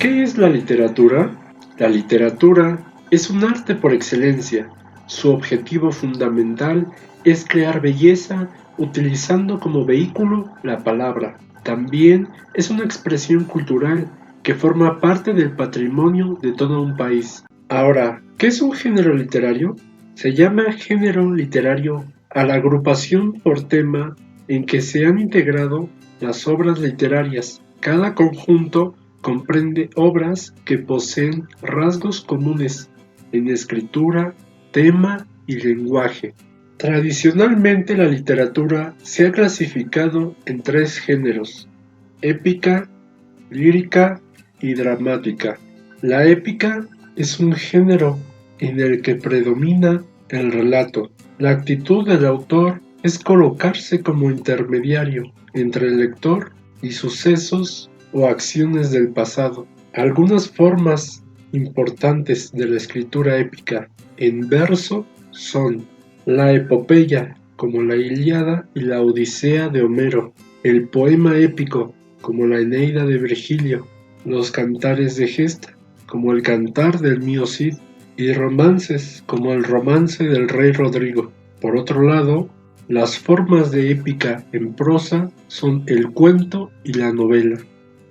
¿Qué es la literatura? La literatura es un arte por excelencia. Su objetivo fundamental es crear belleza utilizando como vehículo la palabra. También es una expresión cultural que forma parte del patrimonio de todo un país. Ahora, ¿qué es un género literario? Se llama género literario a la agrupación por tema en que se han integrado las obras literarias. Cada conjunto comprende obras que poseen rasgos comunes en escritura, tema y lenguaje. Tradicionalmente la literatura se ha clasificado en tres géneros: épica, lírica y dramática. La épica es un género en el que predomina el relato. La actitud del autor es colocarse como intermediario entre el lector y sucesos o acciones del pasado. Algunas formas importantes de la escritura épica en verso son la epopeya, como la Ilíada y la Odisea de Homero, el poema épico, como la Eneida de Virgilio, los cantares de gesta, como el Cantar del Mío Cid, y romances, como el Romance del Rey Rodrigo. Por otro lado, las formas de épica en prosa son el cuento y la novela.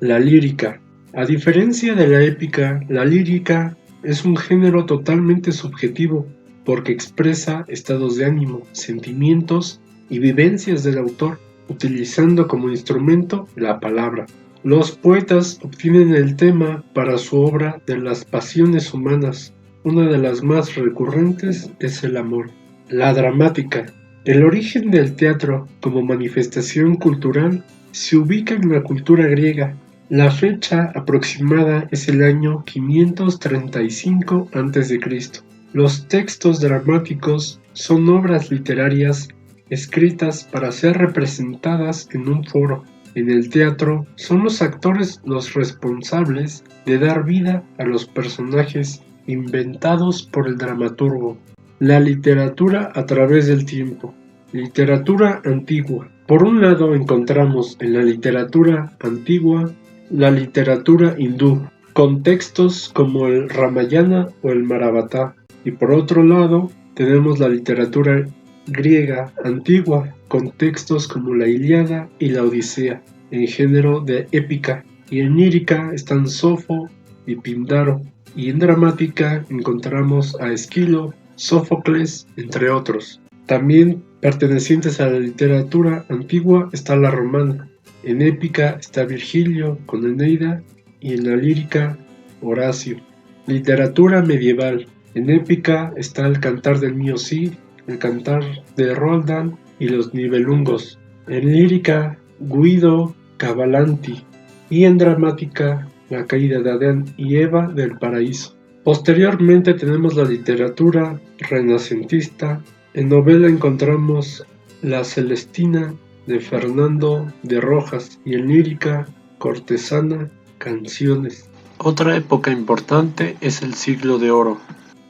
La lírica. A diferencia de la épica, la lírica es un género totalmente subjetivo, porque expresa estados de ánimo, sentimientos y vivencias del autor, utilizando como instrumento la palabra. Los poetas obtienen el tema para su obra de las pasiones humanas. Una de las más recurrentes es el amor. La dramática. El origen del teatro como manifestación cultural se ubica en la cultura griega. La fecha aproximada es el año 535 a.C. Los textos dramáticos son obras literarias escritas para ser representadas en un foro. En el teatro son los actores los responsables de dar vida a los personajes inventados por el dramaturgo. La literatura a través del tiempo. Literatura antigua. Por un lado encontramos en la literatura antigua la literatura hindú, con textos como el Ramayana o el Mahabharata, y por otro lado tenemos la literatura griega antigua, con textos como la Ilíada y la Odisea, en género de épica, y en lírica están Sofo y Píndaro, y en dramática encontramos a Esquilo, Sófocles, entre otros. También pertenecientes a la literatura antigua está la romana. En épica está Virgilio con Eneida y en la lírica Horacio. Literatura medieval. En épica está el Cantar del Mío Cid, el Cantar de Roldán y los Nibelungos. En lírica Guido Cavalcanti y en dramática la caída de Adán y Eva del paraíso. Posteriormente tenemos la literatura renacentista. En novela encontramos La Celestina de Fernando de Rojas y en lírica cortesana, canciones. Otra época importante es el Siglo de Oro.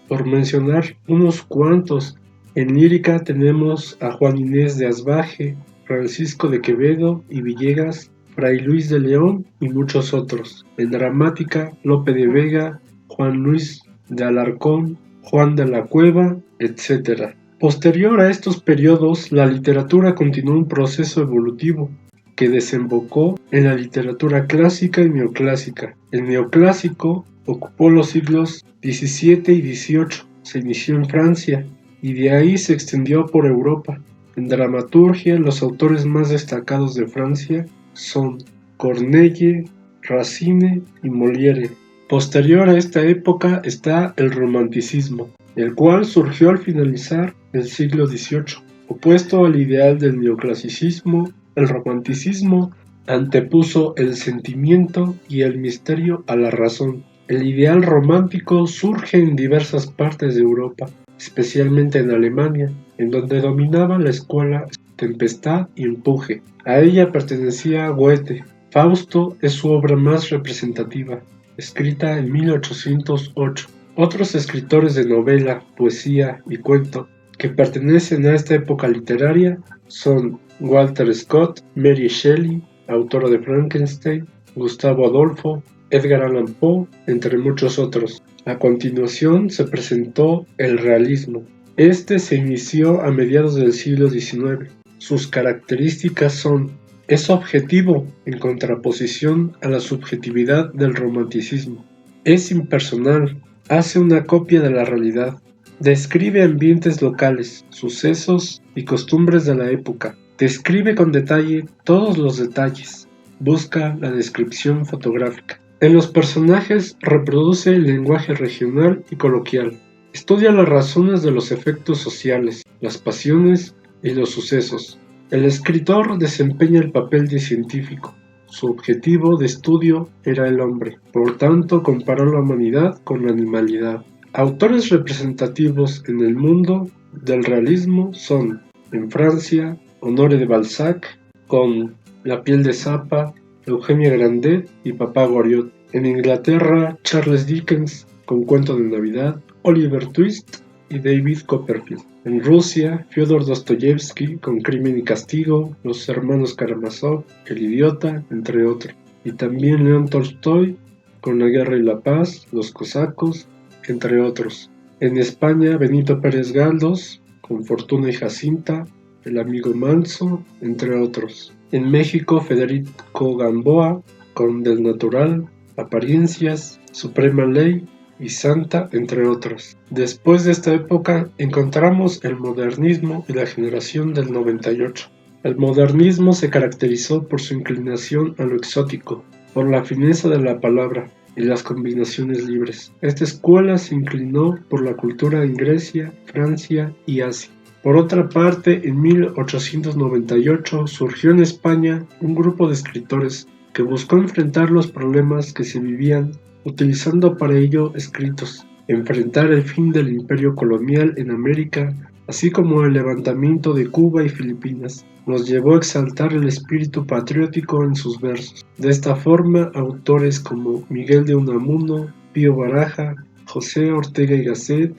Por mencionar unos cuantos, en lírica tenemos a Juan Inés de Asbaje, Francisco de Quevedo y Villegas, Fray Luis de León y muchos otros. En dramática, Lope de Vega, Juan Luis de Alarcón, Juan de la Cueva, etc. Posterior a estos periodos, la literatura continuó un proceso evolutivo que desembocó en la literatura clásica y neoclásica. El neoclásico ocupó los siglos XVII y XVIII, se inició en Francia y de ahí se extendió por Europa. En dramaturgia, los autores más destacados de Francia son Corneille, Racine y Molière. Posterior a esta época está el romanticismo, el cual surgió al finalizar el siglo XVIII. Opuesto al ideal del neoclasicismo, el romanticismo antepuso el sentimiento y el misterio a la razón. El ideal romántico surge en diversas partes de Europa, especialmente en Alemania, en donde dominaba la escuela Tempestad y Empuje. A ella pertenecía Goethe. Fausto es su obra más representativa, escrita en 1808. Otros escritores de novela, poesía y cuento que pertenecen a esta época literaria son Walter Scott, Mary Shelley, autora de Frankenstein, Gustavo Adolfo, Edgar Allan Poe, entre muchos otros. A continuación se presentó el realismo. Este se inició a mediados del siglo XIX. Sus características son: es objetivo en contraposición a la subjetividad del romanticismo. Es impersonal, hace una copia de la realidad. Describe ambientes locales, sucesos y costumbres de la época. Describe con detalle todos los detalles. Busca la descripción fotográfica. En los personajes reproduce el lenguaje regional y coloquial. Estudia las razones de los efectos sociales, las pasiones y los sucesos. El escritor desempeña el papel de científico. Su objetivo de estudio era el hombre. Por tanto, comparó la humanidad con la animalidad. Autores representativos en el mundo del realismo son, en Francia, Honoré de Balzac, con La piel de Zapa, Eugenia Grandet y Papá Goriot. En Inglaterra, Charles Dickens, con Cuento de Navidad, Oliver Twist y David Copperfield. En Rusia, Fyodor Dostoyevsky, con Crimen y Castigo, Los hermanos Karamazov, El idiota, entre otros. Y también León Tolstoy, con La guerra y la paz, Los cosacos, entre otros. En España, Benito Pérez Galdós, con Fortuna y Jacinta, El amigo manso, entre otros. En México, Federico Gamboa, con Del natural, Apariencias, Suprema ley y Santa, entre otros. Después de esta época encontramos el modernismo y la generación del 98. El modernismo se caracterizó por su inclinación a lo exótico, por la fineza de la palabra y las combinaciones libres. Esta escuela se inclinó por la cultura en Grecia, Francia y Asia. Por otra parte, en 1898 surgió en España un grupo de escritores que buscó enfrentar los problemas que se vivían utilizando para ello escritos, enfrentar el fin del imperio colonial en América, así como el levantamiento de Cuba y Filipinas. Los llevó a exaltar el espíritu patriótico en sus versos. De esta forma, autores como Miguel de Unamuno, Pío Baraja, José Ortega y Gasset,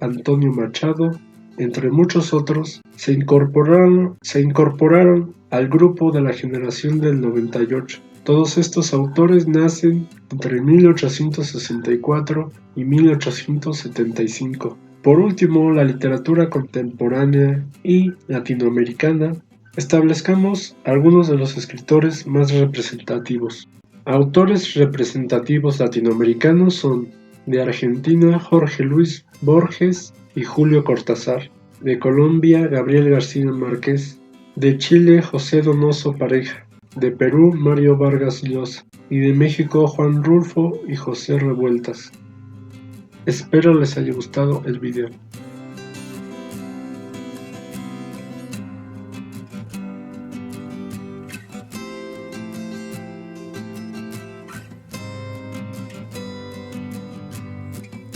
Antonio Machado, entre muchos otros, se incorporaron al grupo de la generación del 98. Todos estos autores nacen entre 1864 y 1875. Por último, la literatura contemporánea y latinoamericana. Establezcamos algunos de los escritores más representativos. Autores representativos latinoamericanos son: de Argentina, Jorge Luis Borges y Julio Cortázar; de Colombia, Gabriel García Márquez; de Chile, José Donoso Pareja; de Perú, Mario Vargas Llosa; y de México, Juan Rulfo y José Revueltas. Espero les haya gustado el video.